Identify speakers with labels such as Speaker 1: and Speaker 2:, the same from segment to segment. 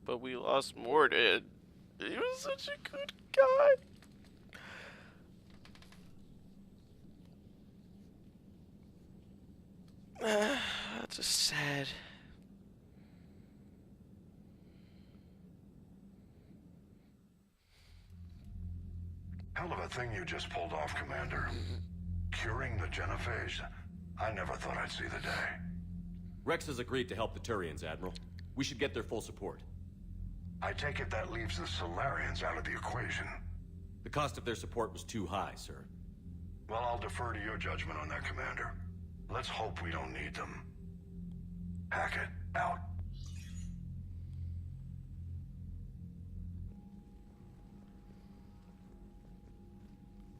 Speaker 1: But we lost Morden. He was such a good guy. That's just sad.
Speaker 2: Hell of a thing you just pulled off, Commander. Curing the genophage? I never thought I'd see the day.
Speaker 3: Rex has agreed to help the Turians, Admiral. We should get their full support.
Speaker 2: I take it that leaves the Solarians out of the equation.
Speaker 3: The cost of their support was too high, sir.
Speaker 2: Well, I'll defer to your judgment on that, Commander. Let's hope we don't need them. Hackett, out.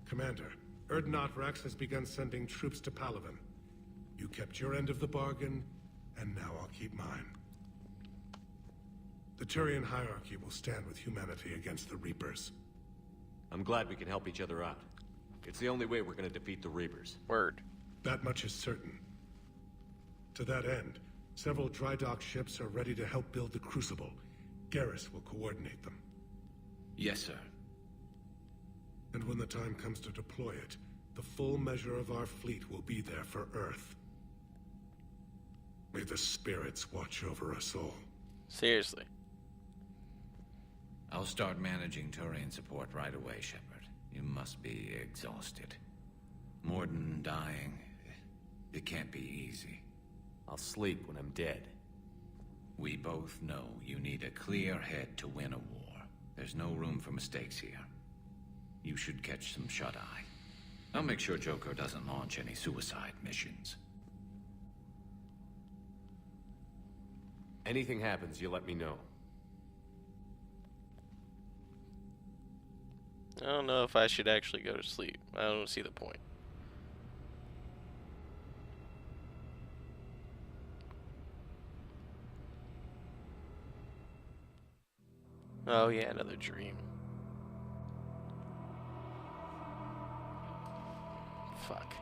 Speaker 4: Commander, Erdnot Rex has begun sending troops to Palaven. You kept your end of the bargain, and now I'll keep mine. The Turian hierarchy will stand with humanity against the Reapers.
Speaker 3: I'm glad we can help each other out. It's the only way we're going to defeat the Reapers.
Speaker 1: Word.
Speaker 4: That much is certain. To that end, several dry dock ships are ready to help build the Crucible. Garrus will coordinate them.
Speaker 5: Yes, sir.
Speaker 4: And when the time comes to deploy it, the full measure of our fleet will be there for Earth. May the spirits watch over us all.
Speaker 1: Seriously.
Speaker 5: I'll start managing Turian support right away, Shepard. You must be exhausted. Morden dying, it can't be easy.
Speaker 3: I'll sleep when I'm dead.
Speaker 5: We both know you need a clear head to win a war. There's no room for mistakes here. You should catch some shut-eye. I'll make sure Joker doesn't launch any suicide missions.
Speaker 3: Anything happens, you let me know.
Speaker 1: I don't know if I should actually go to sleep. I don't see the point. Oh yeah, another dream. Fuck.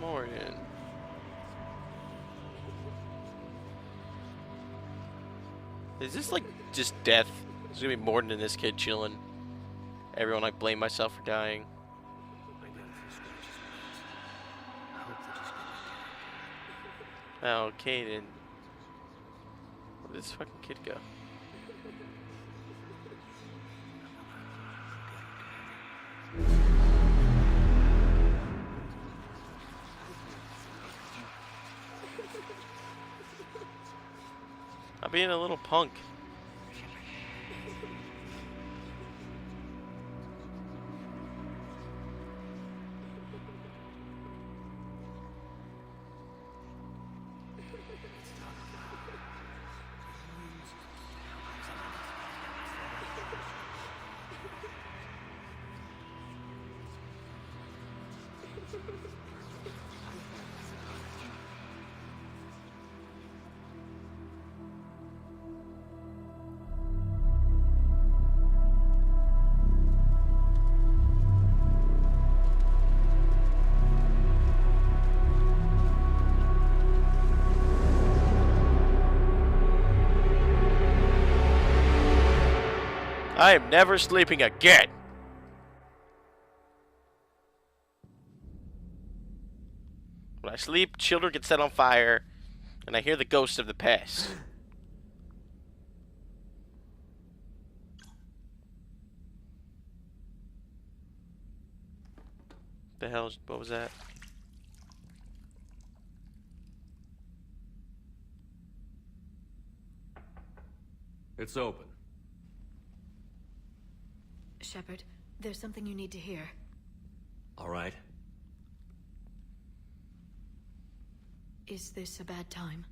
Speaker 1: Morning. Is this like just death? There's gonna be more than this kid chilling. Everyone like blame myself for dying. Okay then. Where did this fucking kid go? I'm being a little punk. I am never sleeping again. When I sleep, children get set on fire, and I hear the ghosts of the past. The hell? What was that?
Speaker 3: It's open.
Speaker 6: Shepard, there's something you need to hear.
Speaker 3: All right.
Speaker 6: Is this a bad time?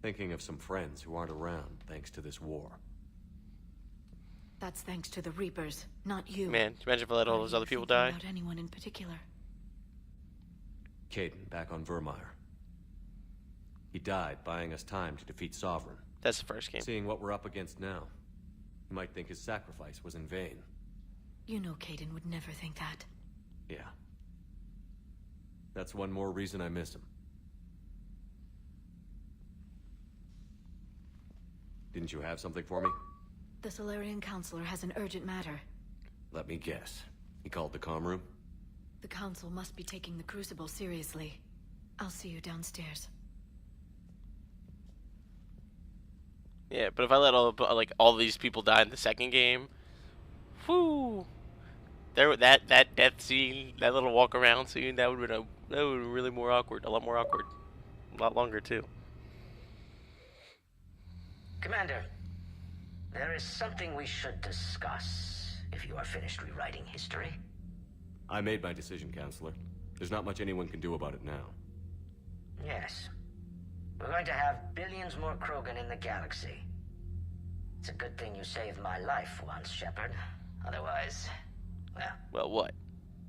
Speaker 3: Thinking of some friends who aren't around thanks to this war.
Speaker 6: That's thanks to the Reapers, not you.
Speaker 1: Man, imagine if I let all those other people
Speaker 6: Thinking
Speaker 1: die.
Speaker 6: About anyone in particular?
Speaker 3: Caden, back on Vermeer. He died buying us time to defeat Sovereign.
Speaker 1: That's the first game.
Speaker 3: Seeing what we're up against now, you might think his sacrifice was in vain.
Speaker 6: You know Caden would never think that.
Speaker 3: Yeah. That's one more reason I miss him. Didn't you have something for me?
Speaker 6: The Solarian Counselor has an urgent matter.
Speaker 3: Let me guess. He called the comm room?
Speaker 6: The Council must be taking the Crucible seriously. I'll see you downstairs.
Speaker 1: Yeah, but if I let all these people die in the second game, whoo, that death scene, that little walk around scene, that would have been really more awkward, a lot more awkward, a lot longer too.
Speaker 7: Commander, there is something we should discuss if you are finished rewriting history.
Speaker 3: I made my decision, Counselor. There's not much anyone can do about it now.
Speaker 7: Yes. We're going to have billions more Krogan in the galaxy. It's a good thing you saved my life once, Shepard. Otherwise, well...
Speaker 1: Well, what?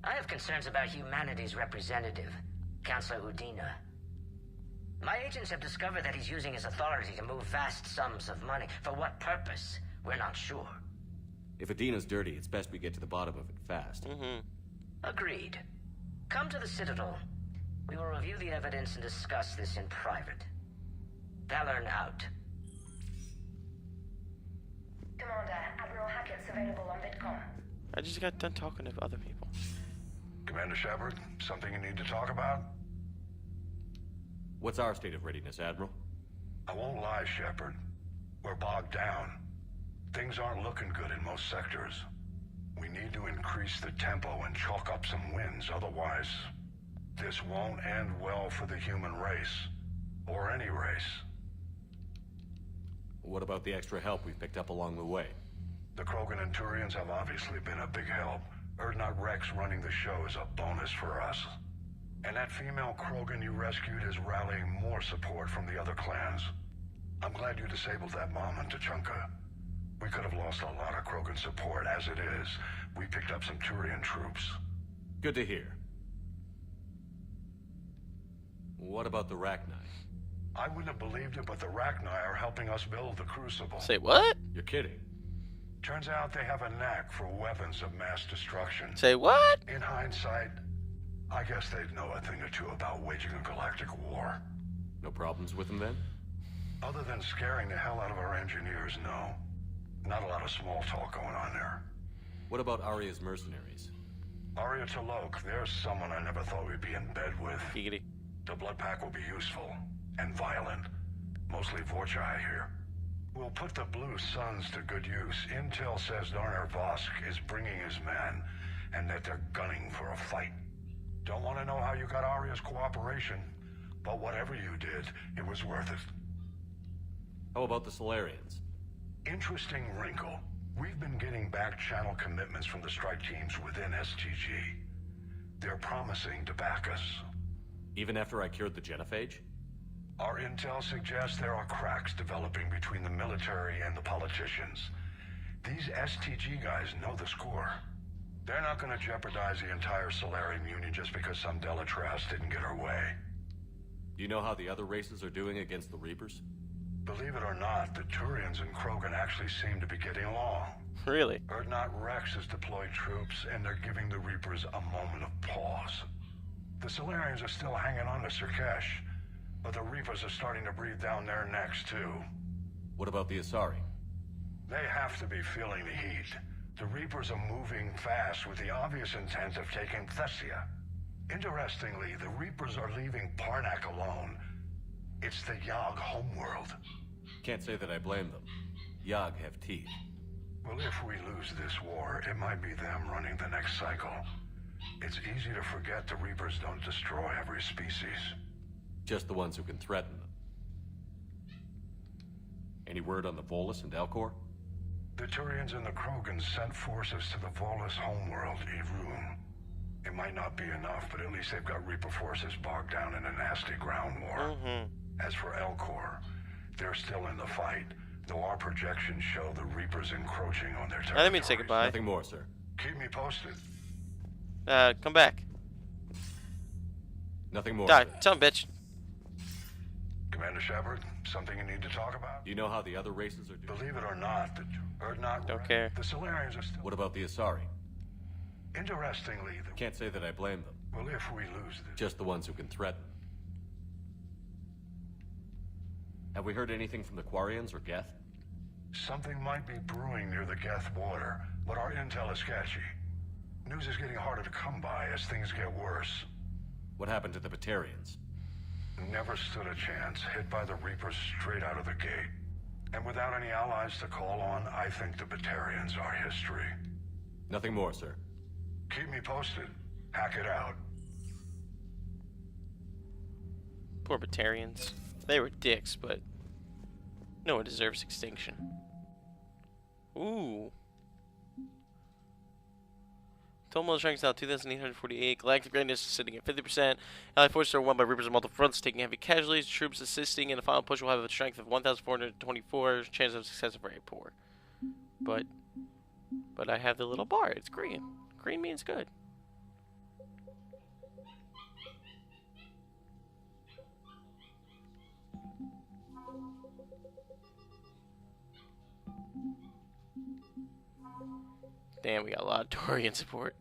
Speaker 7: I have concerns about humanity's representative, Counselor Udina. My agents have discovered that he's using his authority to move vast sums of money. For what purpose? We're not sure.
Speaker 3: If Adina's dirty, it's best we get to the bottom of it fast.
Speaker 7: Agreed. Come to the Citadel. We will review the evidence and discuss this in private. Valorn out.
Speaker 8: Commander, Admiral Hackett's available on Vidcom.
Speaker 1: I just got done talking to other people.
Speaker 2: Commander Shepard, something you need to talk about?
Speaker 3: What's our state of readiness, Admiral?
Speaker 2: I won't lie, Shepard. We're bogged down. Things aren't looking good in most sectors. We need to increase the tempo and chalk up some wins, otherwise this won't end well for the human race. Or any race.
Speaker 3: What about the extra help we've picked up along the way?
Speaker 2: The Krogan and Turians have obviously been a big help. Urdnot Rex running the show is a bonus for us. And that female Krogan you rescued is rallying more support from the other clans. I'm glad you disabled that bomb on Tuchanka. We could have lost a lot of Krogan support. As it is, we picked up some Turian troops.
Speaker 3: Good to hear. What about the Rachni?
Speaker 2: I wouldn't have believed it, but the Rachni are helping us build the Crucible.
Speaker 1: Say what?
Speaker 3: You're kidding.
Speaker 2: Turns out they have a knack for weapons of mass destruction.
Speaker 1: Say what?
Speaker 2: In hindsight, I guess they'd know a thing or two about waging a galactic war.
Speaker 3: No problems with them then?
Speaker 2: Other than scaring the hell out of our engineers, no. Not a lot of small talk going on there.
Speaker 3: What about Arya's mercenaries?
Speaker 2: Arya T'Loak, there's someone I never thought we'd be in bed with.
Speaker 1: Giggity.
Speaker 2: The blood pack will be useful. And violent. Mostly Vorchai here. We'll put the Blue Suns to good use. Intel says Darner Vosk is bringing his men, and that they're gunning for a fight. Don't want to know how you got Arya's cooperation, but whatever you did, it was worth it.
Speaker 3: How about the Solarians?
Speaker 2: Interesting wrinkle. We've been getting back-channel commitments from the strike teams within STG. They're promising to back us.
Speaker 3: Even after I cured the genophage?
Speaker 2: Our intel suggests there are cracks developing between the military and the politicians. These STG guys know the score. They're not going to jeopardize the entire Solarian Union just because some Delatras didn't get her way.
Speaker 3: Do you know how the other races are doing against the Reapers?
Speaker 2: Believe it or not, the Turians and Krogan actually seem to be getting along.
Speaker 1: Really?
Speaker 2: Urdnot Rex has deployed troops, and they're giving the Reapers a moment of pause. The Solarians are still hanging on to Sirkesh, but the Reapers are starting to breathe down their necks, too.
Speaker 3: What about the Asari?
Speaker 2: They have to be feeling the heat. The Reapers are moving fast with the obvious intent of taking Thessia. Interestingly, the Reapers are leaving Parnak alone. It's the Yogg homeworld.
Speaker 3: Can't say that I blame them. Yogg have teeth.
Speaker 2: Well, if we lose this war, it might be them running the next cycle. It's easy to forget the Reapers don't destroy every species.
Speaker 3: Just the ones who can threaten them. Any word on the Volus and Elcor?
Speaker 2: The Turians and the Krogans sent forces to the Volus homeworld, Irun. It might not be enough, but at least they've got Reaper forces bogged down in a nasty ground war. As for Elcor, they're still in the fight. Though our projections show the Reapers encroaching on their
Speaker 1: I
Speaker 2: territory.
Speaker 1: didn't mean to say goodbye.
Speaker 3: Nothing more, sir.
Speaker 2: Keep me posted.
Speaker 1: Come back.
Speaker 3: Nothing more,
Speaker 1: Die,
Speaker 3: sir.
Speaker 1: son of a bitch.
Speaker 2: Commander Shepard, something you need to talk about?
Speaker 3: Do you know how the other races are doing?
Speaker 2: Believe it or not,
Speaker 1: Don't care.
Speaker 2: the Solarians are still...
Speaker 3: What about the Asari?
Speaker 2: Interestingly,
Speaker 3: Can't say that I blame them.
Speaker 2: well, if we lose this...
Speaker 3: Just the ones who can threaten. Have we heard anything from the Quarians or Geth?
Speaker 2: Something might be brewing near the Geth border, but our intel is sketchy. News is getting harder to come by as things get worse.
Speaker 3: What happened to the Batarians?
Speaker 2: Never stood a chance, hit by the Reapers straight out of the gate. And without any allies to call on, I think the Batarians are history.
Speaker 3: Nothing more, sir.
Speaker 2: Keep me posted. Hack it out.
Speaker 1: Poor Batarians. They were dicks, but no one deserves extinction. Ooh. Total strength is now 2,848. Galactic readiness is sitting at 50%. Allied forces are won by Reapers on multiple fronts, taking heavy casualties. Troops assisting in the final push will have a strength of 1,424. Chance of success is very poor. But I have the little bar. It's green. Green means good. Damn, we got a lot of Torian support.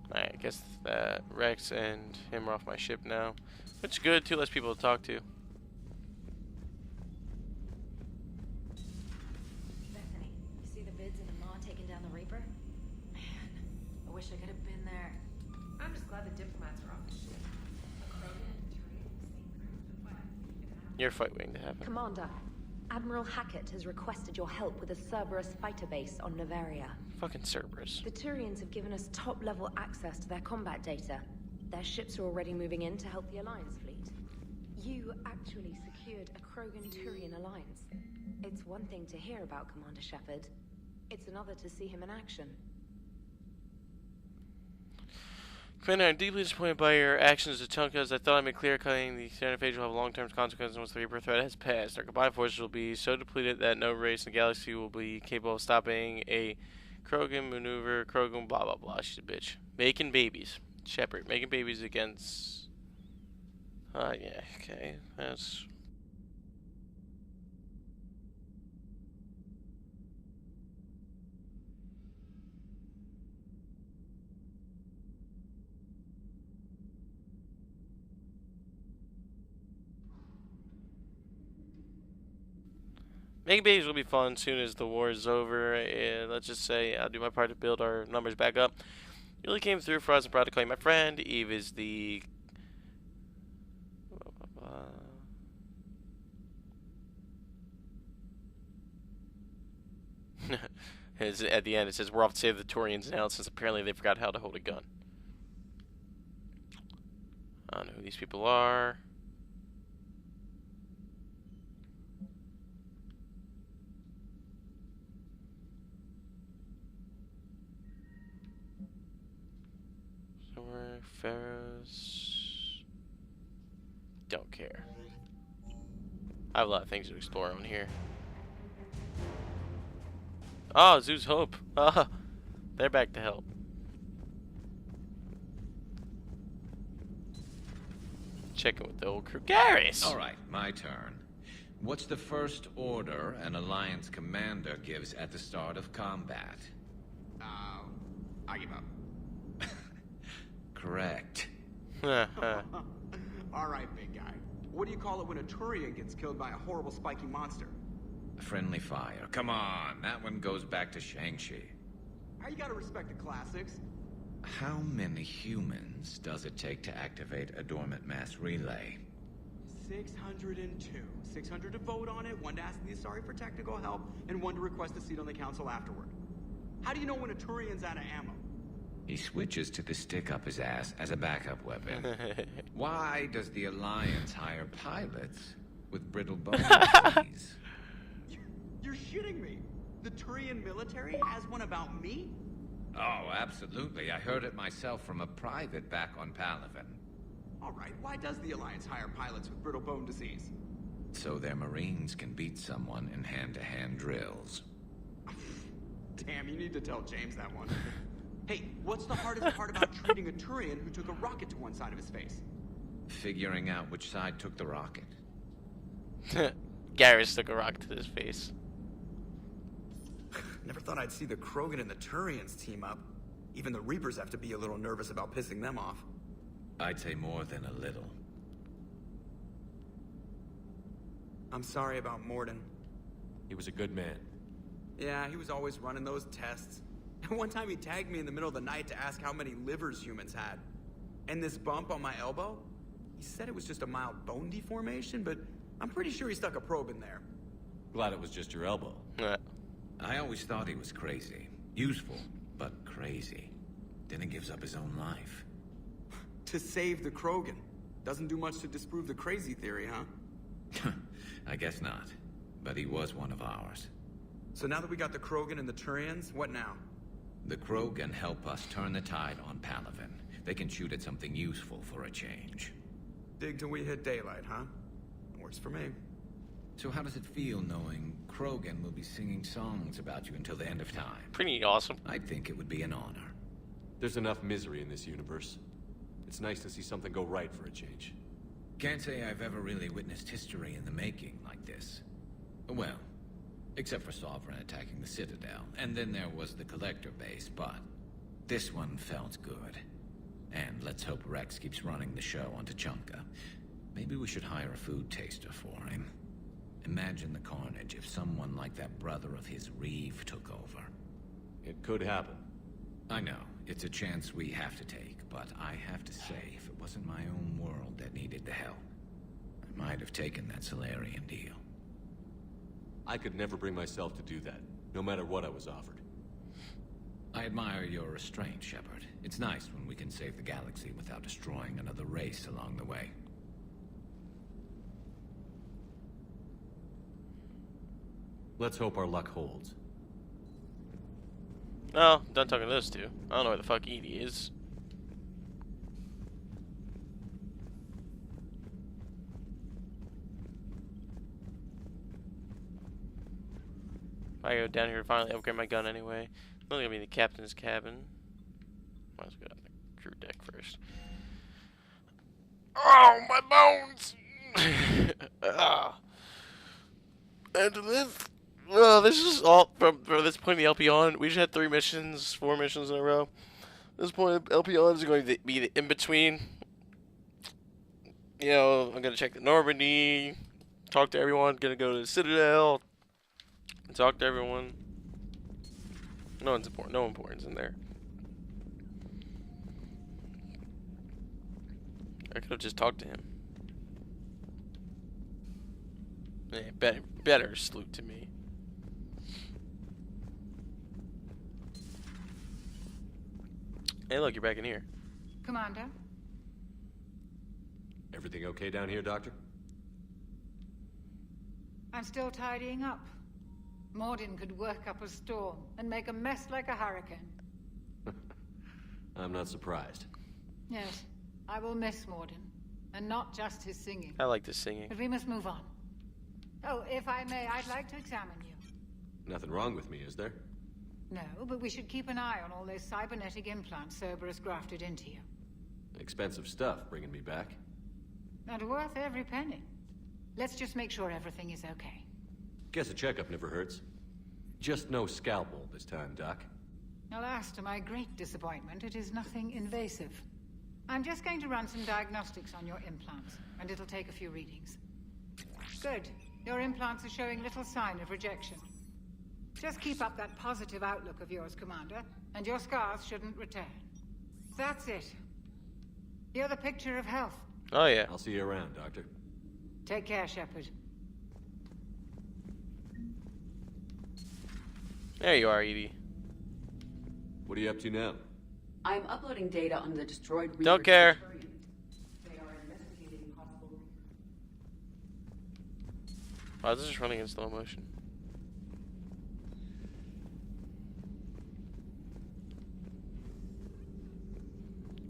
Speaker 1: Alright, I guess that Rex and him are off my ship now. Which is good, two less people to talk to.
Speaker 6: Bethany, you see the bids and the Maw taking down the Reaper? Man, I wish I could have been there.
Speaker 9: I'm just glad the diplomats are off the ship.
Speaker 1: Your fight waiting to happen.
Speaker 10: Commander, Admiral Hackett has requested your help with a Cerberus fighter base on Noveria.
Speaker 1: Fucking Cerberus.
Speaker 10: The Turians have given us top-level access to their combat data. Their ships are already moving in to help the Alliance fleet. You actually secured a Krogan-Turian alliance. It's one thing to hear about Commander Shepard. It's another to see him in action.
Speaker 1: Commander, I'm deeply disappointed by your actions to Tonka, I thought I made clear cutting the standard phase will have long-term consequences once the Reaper threat has passed. Our combined forces will be so depleted that no race in the galaxy will be capable of stopping a Krogan maneuver, Krogan blah blah blah. She's a bitch. Making babies. Shepard, making babies against... yeah, okay. That's... Making babies will be fun as soon as the war is over, and let's just say I'll do my part to build our numbers back up. You really came through for us. I'm proud to call you my friend. Eve is the... At the end it says we're off to save the Torians now, since apparently they forgot how to hold a gun. I don't know who these people are. Pharaohs. Don't care. I have a lot of things to explore on here. Oh, Zeus Hope. They're back to help. Checking with the old crew. Garrus!
Speaker 5: Alright, my turn. What's the first order an Alliance commander gives at the start of combat?
Speaker 11: I give up.
Speaker 5: Correct.
Speaker 11: Alright, big guy. What do you call it when a Turian gets killed by a horrible spiky monster?
Speaker 5: Friendly fire. Come on, that one goes back to Shang-Chi.
Speaker 11: How you gotta respect the classics?
Speaker 5: How many humans does it take to activate a dormant mass relay?
Speaker 11: 602. 600 to vote on it, 1 to ask the Asari for technical help, and 1 to request a seat on the council afterward. How do you know when a Turian's out of ammo?
Speaker 5: He switches to the stick up his ass as a backup weapon. Why does the Alliance hire pilots with brittle bones?
Speaker 11: You're shitting me. The Turian military has one about me?
Speaker 5: Oh, absolutely. I heard it myself from a private back on Palaven.
Speaker 11: All right, why does the Alliance hire pilots with brittle bone disease?
Speaker 5: So their Marines can beat someone in hand-to-hand drills.
Speaker 11: Damn, you need to tell James that one. Hey, what's the hardest part about treating a Turian who took a rocket to one side of his face?
Speaker 5: Figuring out which side took the rocket.
Speaker 1: Garrus took a rocket to his face.
Speaker 11: Never thought I'd see the Krogan and the Turians team up. Even the Reapers have to be a little nervous about pissing them off.
Speaker 5: I'd say more than a little.
Speaker 11: I'm sorry about Morden.
Speaker 3: He was a good man.
Speaker 11: Yeah, he was always running those tests. And one time he tagged me in the middle of the night to ask how many livers humans had. And this bump on my elbow? He said it was just a mild bone deformation, but I'm pretty sure he stuck a probe in there.
Speaker 3: Glad it was just your elbow.
Speaker 5: I always thought he was crazy. Useful, but crazy. Then he gives up his own life.
Speaker 11: To save the Krogan. Doesn't do much to disprove the crazy theory, huh?
Speaker 5: I guess not. But he was one of ours.
Speaker 11: So now that we got the Krogan and the Turians, what now?
Speaker 5: The Krogan help us turn the tide on Palaven. They can shoot at something useful for a change.
Speaker 11: Dig till we hit daylight, huh? Works for me.
Speaker 5: So how does it feel knowing Krogan will be singing songs about you until the end of time?
Speaker 1: Pretty awesome.
Speaker 5: I think it would be an honor.
Speaker 3: There's enough misery in this universe. It's nice to see something go right for a change.
Speaker 5: Can't say I've ever really witnessed history in the making like this. Well, except for Sovereign attacking the Citadel, and then there was the Collector base, but this one felt good. And let's hope Rex keeps running the show on Tuchanka. Maybe we should hire a food taster for him. Imagine the carnage if someone like that brother of his, Reeve, took over.
Speaker 3: It could happen.
Speaker 5: I know, it's a chance we have to take, but I have to say, if it wasn't my own world that needed the help, I might have taken that Solarian deal.
Speaker 3: I could never bring myself to do that, no matter what I was offered.
Speaker 5: I admire your restraint, Shepard. It's nice when we can save the galaxy without destroying another race along the way.
Speaker 3: Let's hope our luck holds.
Speaker 1: Oh, done talking to those two. I don't know where the fuck Edie is. I go down here to finally upgrade my gun anyway. I'm only gonna be in the captain's cabin. Might as well go on the crew deck first. Oh, my bones! And this is all from this point in the LP on. We just had 4 missions in a row. At this point, LP on is going to be the in between. You know, I'm gonna check the Normandy, talk to everyone. Gonna go to the Citadel, and talk to everyone. No one's important. No importance in there. I could have just talked to him. Yeah, better salute to me. Hey, look, you're back in here.
Speaker 12: Commander?
Speaker 3: Everything okay down here, Doctor?
Speaker 12: I'm still tidying up. Morden could work up a storm and make a mess like a hurricane.
Speaker 3: I'm not surprised.
Speaker 12: Yes, I will miss Morden. And not just his singing.
Speaker 1: I like this singing.
Speaker 12: But we must move on. Oh, if I may, I'd like to examine you.
Speaker 3: Nothing wrong with me, is there?
Speaker 12: No, but we should keep an eye on all those cybernetic implants Cerberus grafted into you.
Speaker 3: Expensive stuff bringing me back.
Speaker 12: And worth every penny. Let's just make sure everything is okay.
Speaker 3: Guess a checkup never hurts. Just no scalpel this time, Doc.
Speaker 12: Alas, to my great disappointment, it is nothing invasive. I'm just going to run some diagnostics on your implants, and it'll take a few readings. Good. Your implants are showing little sign of rejection. Just keep up that positive outlook of yours, Commander, and your scars shouldn't return. That's it. You're the picture of health.
Speaker 1: Oh, yeah.
Speaker 3: I'll see you around, Doctor.
Speaker 12: Take care, Shepard.
Speaker 1: There you are, Edie.
Speaker 3: What are you up to now?
Speaker 13: I'm uploading data on the destroyed Reaper.
Speaker 1: Don't care.
Speaker 13: They are investigating possible.
Speaker 1: Why is this just running in slow motion?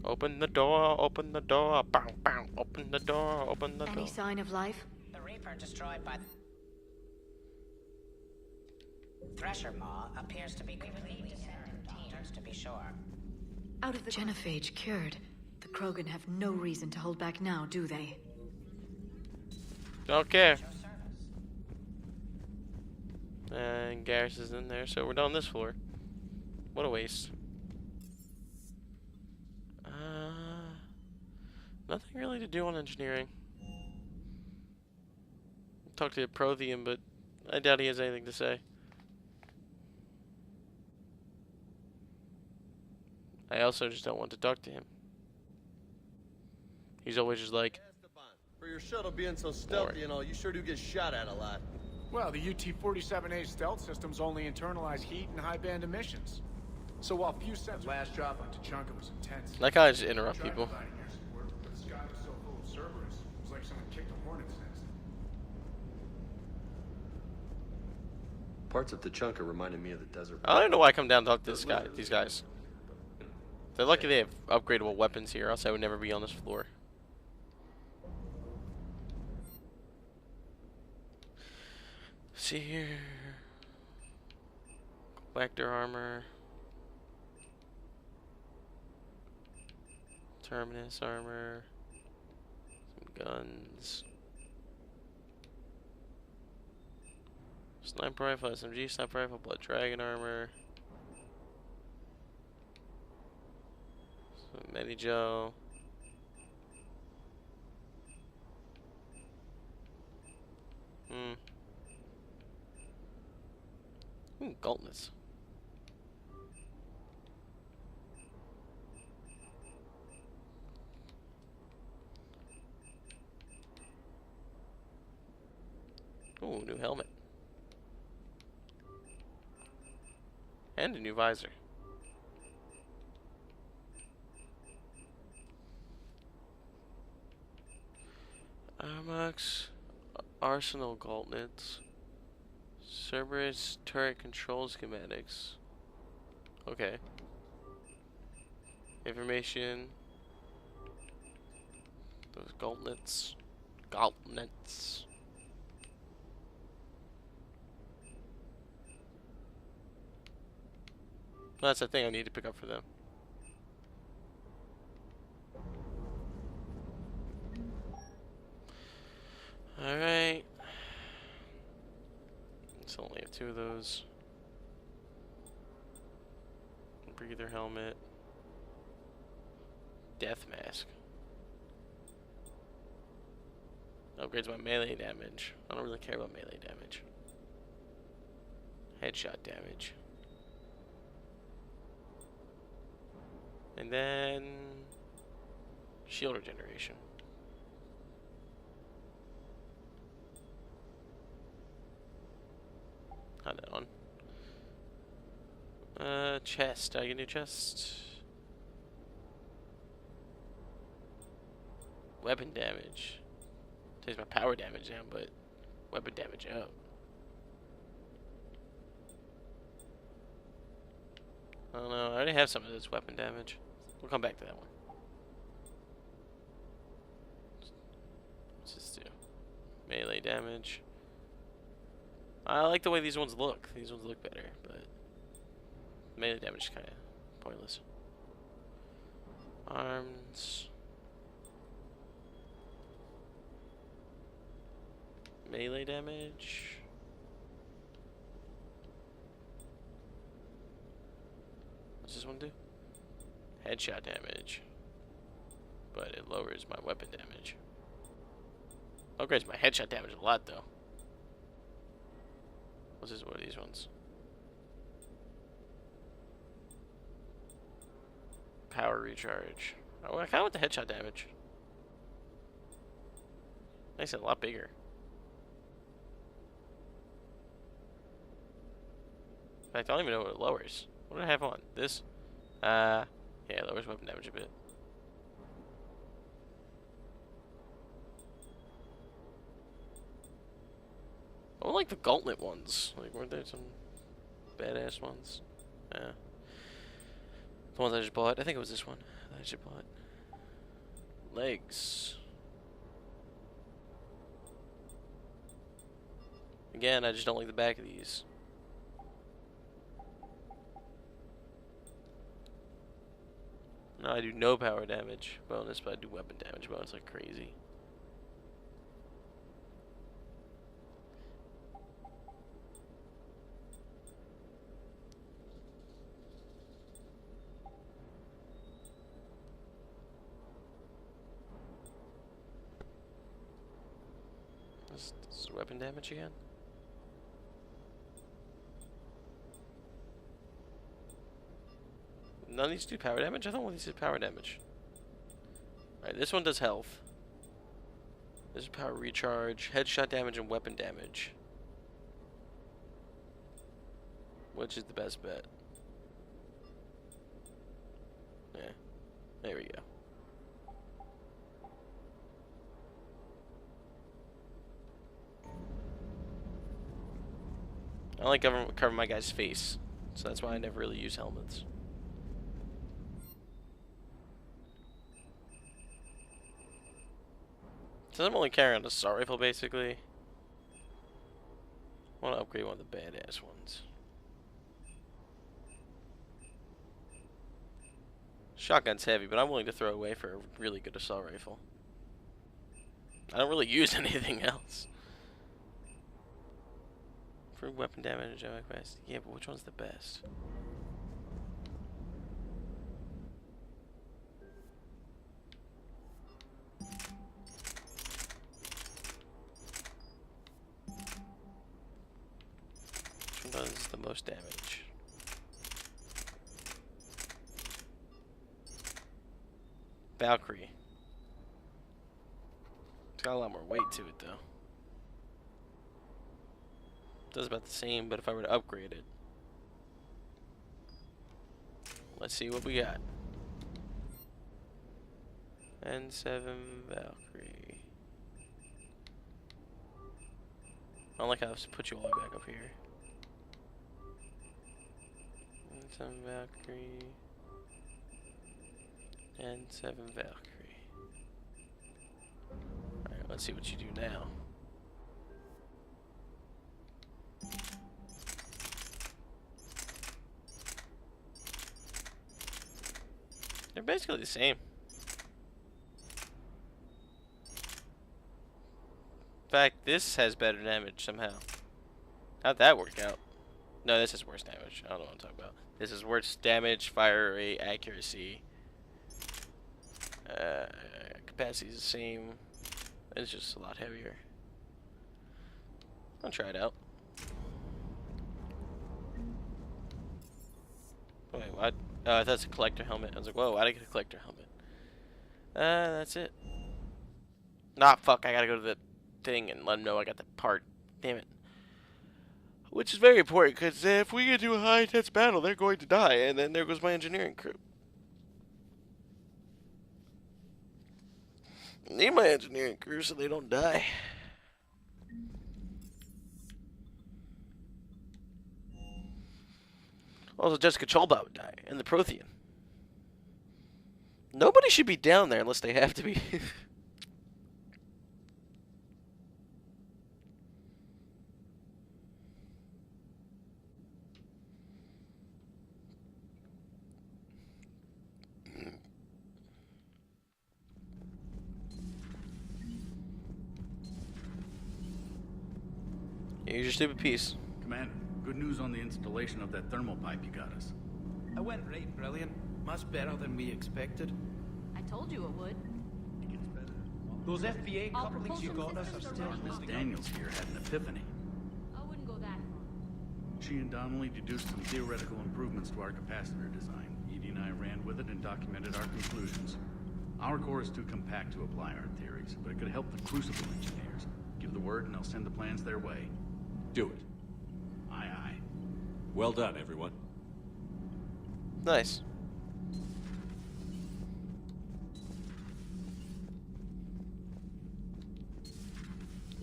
Speaker 1: Oh, Open the door, open the door, bow, bow, open the door, open the door.
Speaker 6: Any sign of life?
Speaker 14: The Reaper destroyed by Thresher Maw appears to be completely descended to be sure.
Speaker 6: Out of the genophage cured. The Krogan have no reason to hold back now, do they?
Speaker 1: Don't care. And Garrus is in there, so we're done this floor. What a waste. Nothing really to do on engineering. Talk to Prothean, but I doubt he has anything to say. I also just don't want to talk to him. He's always just like,
Speaker 15: for your shuttle being so stealthy and all, you sure do get shot at a lot.
Speaker 16: Well, the UT-47A stealth systems only internalize heat and high-band emissions. So while few sets last drop on Tuchanka was intense.
Speaker 1: I kind of just interrupt people.
Speaker 16: But the sky was so full of Cerberus, it was like someone kicked a hornet's nest.
Speaker 15: Parts of Tuchanka reminded me of the desert.
Speaker 1: I don't know why I come down to talk to these guys. They're lucky they have upgradable weapons here, else I would never be on this floor. See here. Collector armor. Terminus armor. Some guns. Sniper rifle, SMG, sniper rifle, blood dragon armor. Some Medi-Gel. Gauntlets. Ooh, new helmet. And a new visor. Armux, Arsenal gauntlets. Cerberus turret control schematics. Okay. Information. Those gauntlets. Gauntlets. That's the thing I need to pick up for them. Alright. Let's only have 2 of those. Breather helmet. Death mask. Upgrades my melee damage. I don't really care about melee damage. Headshot damage. And then shield regeneration. Had that on. Chest. Did I get a new chest? Weapon damage. Takes my power damage down, but weapon damage up. I don't know. I already have some of this weapon damage. We'll come back to that one. What's this do? Melee damage. I like the way these ones look. These ones look better, but melee damage is kind of pointless. Arms. Melee damage. What's this one do? Headshot damage. But it lowers my weapon damage. Upgrades my headshot damage a lot though. What's this? What are these ones? Power recharge. Oh, I kind of want the headshot damage. Makes it a lot bigger. In fact, I don't even know what it lowers. What do I have on? This? Yeah, it lowers weapon damage a bit. I like the gauntlet ones. Like, weren't there some badass ones? Yeah. The ones I just bought. I think it was this one that I just bought. legs. Again, I just don't like the back of these. No, I do no power damage bonus, but I do weapon damage bonus like crazy. This is weapon damage again? None of these do power damage? I thought one of these did power damage. Alright, this one does health. This is power recharge, headshot damage, and weapon damage. Which is the best bet? Yeah. There we go. I like covering my guy's face, so that's why I never really use helmets. So I'm only carrying an assault rifle, basically. I want to upgrade one of the badass ones. Shotgun's heavy, but I'm willing to throw away for a really good assault rifle. I don't really use anything else. For weapon damage, ammo capacity. Yeah, but which one's the best? Which one does the most damage? Valkyrie. It's got a lot more weight to it, though. Does about the same, but if I were to upgrade it. Let's see what we got. N7 Valkyrie. I don't like how I put you all the way back up here. N7 Valkyrie. N7 Valkyrie. Alright, let's see what you do now. They're basically the same. In fact, this has better damage somehow. How'd that work out? No, this is worse damage. I don't know what I'm talking about. This is worse damage, fire rate, accuracy. Capacity is the same. It's just a lot heavier. I'll try it out. Wait, what? Oh, I thought it's a collector helmet. I was like, whoa, why'd I get a collector helmet? That's it. Nah, fuck, I gotta go to the thing and let them know I got the part. Damn it. Which is very important, because if we get to a high-intense battle, they're going to die, and then there goes my engineering crew. I need my engineering crew so they don't die. Also, Jessica Cholbot would die, and the Prothean. Nobody should be down there unless they have to be. Here's your stupid piece.
Speaker 17: Commander, good news on the installation of that thermal pipe you got us.
Speaker 18: I went right brilliant. Much better than we expected.
Speaker 6: I told you it would.
Speaker 17: It gets better.
Speaker 18: Those FBA
Speaker 6: All
Speaker 18: couplings you got us are still...
Speaker 17: Miss Daniels here had an epiphany.
Speaker 6: I wouldn't go that far.
Speaker 17: She and Donnelly deduced some theoretical improvements to our capacitor design. Edie and I ran with it and documented our conclusions. Our core is too compact to apply our theories, but it could help the Crucible engineers. Give the word and I'll send the plans their way.
Speaker 3: Do it.
Speaker 17: Aye, aye.
Speaker 3: Well done, everyone.
Speaker 1: Nice.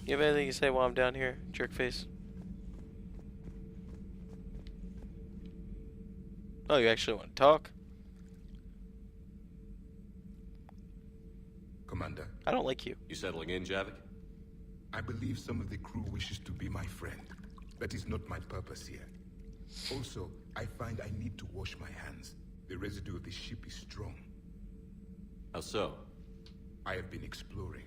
Speaker 1: You have anything to say while I'm down here, jerkface? Oh, you actually want to talk?
Speaker 19: Commander.
Speaker 1: I don't like you.
Speaker 3: You settling in, Javik?
Speaker 19: I believe some of the crew wishes to be my friend. That is not my purpose here. Also, I find I need to wash my hands. The residue of the ship is strong.
Speaker 3: How so?
Speaker 19: I have been exploring.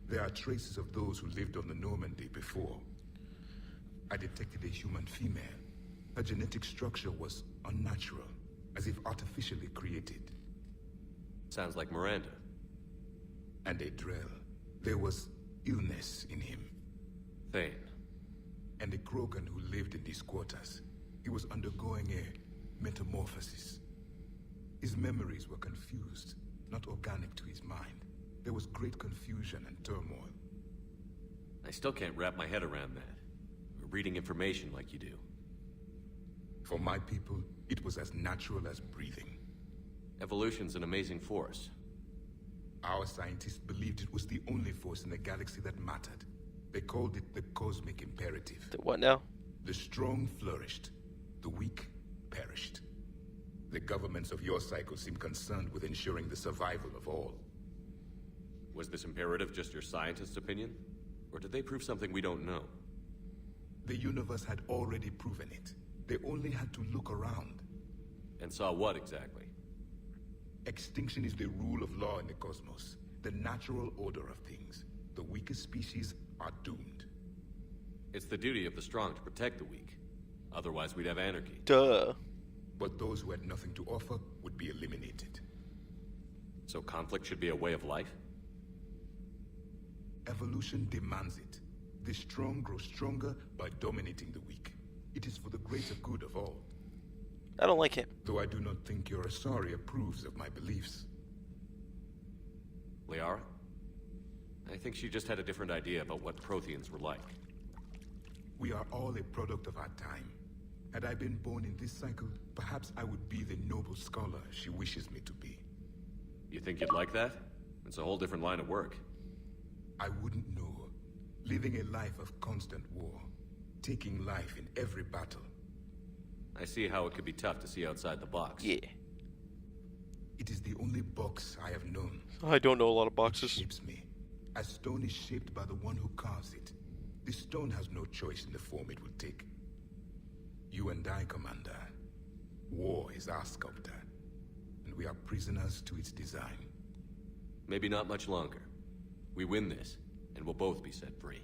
Speaker 19: There are traces of those who lived on the Normandy before. I detected a human female. Her genetic structure was unnatural, as if artificially created.
Speaker 3: Sounds like Miranda.
Speaker 19: And a Drell. There was illness in him.
Speaker 3: Thane.
Speaker 19: And a Krogan who lived in these quarters. He was undergoing a metamorphosis. His memories were confused, not organic to his mind. There was great confusion and turmoil.
Speaker 3: I still can't wrap my head around that. Reading information like you do.
Speaker 19: For my people, it was as natural as breathing.
Speaker 3: Evolution's an amazing force.
Speaker 19: Our scientists believed it was the only force in the galaxy that mattered. They called it the cosmic imperative.
Speaker 1: The what now?
Speaker 19: The strong flourished. The weak perished. The governments of your cycle seem concerned with ensuring the survival of all.
Speaker 3: Was this imperative just your scientist's opinion? Or did they prove something we don't know?
Speaker 19: The universe had already proven it. They only had to look around.
Speaker 3: And saw what exactly?
Speaker 19: Extinction is the rule of law in the cosmos. The natural order of things. The weakest species are doomed.
Speaker 3: It's the duty of the strong to protect the weak. Otherwise we'd have anarchy.
Speaker 1: Duh.
Speaker 19: But those who had nothing to offer would be eliminated.
Speaker 3: So conflict should be a way of life?
Speaker 19: Evolution demands it. The strong grow stronger by dominating the weak. It is for the greater good of all.
Speaker 1: I don't like him.
Speaker 19: Though I do not think your Asari approves of my beliefs.
Speaker 3: Liara? I think she just had a different idea about what Protheans were like.
Speaker 19: We are all a product of our time. Had I been born in this cycle, perhaps I would be the noble scholar she wishes me to be.
Speaker 3: You think you'd like that? It's a whole different line of work.
Speaker 19: I wouldn't know. Living a life of constant war. Taking life in every battle.
Speaker 3: I see how it could be tough to see outside the box.
Speaker 1: Yeah.
Speaker 19: It is the only box I have known.
Speaker 1: I don't know a lot of boxes.
Speaker 19: It shapes me. As stone is shaped by the one who carves it. The stone has no choice in the form it will take. You and I, Commander. War is our sculptor. And we are prisoners to its design.
Speaker 3: Maybe not much longer. We win this, and we'll both be set free.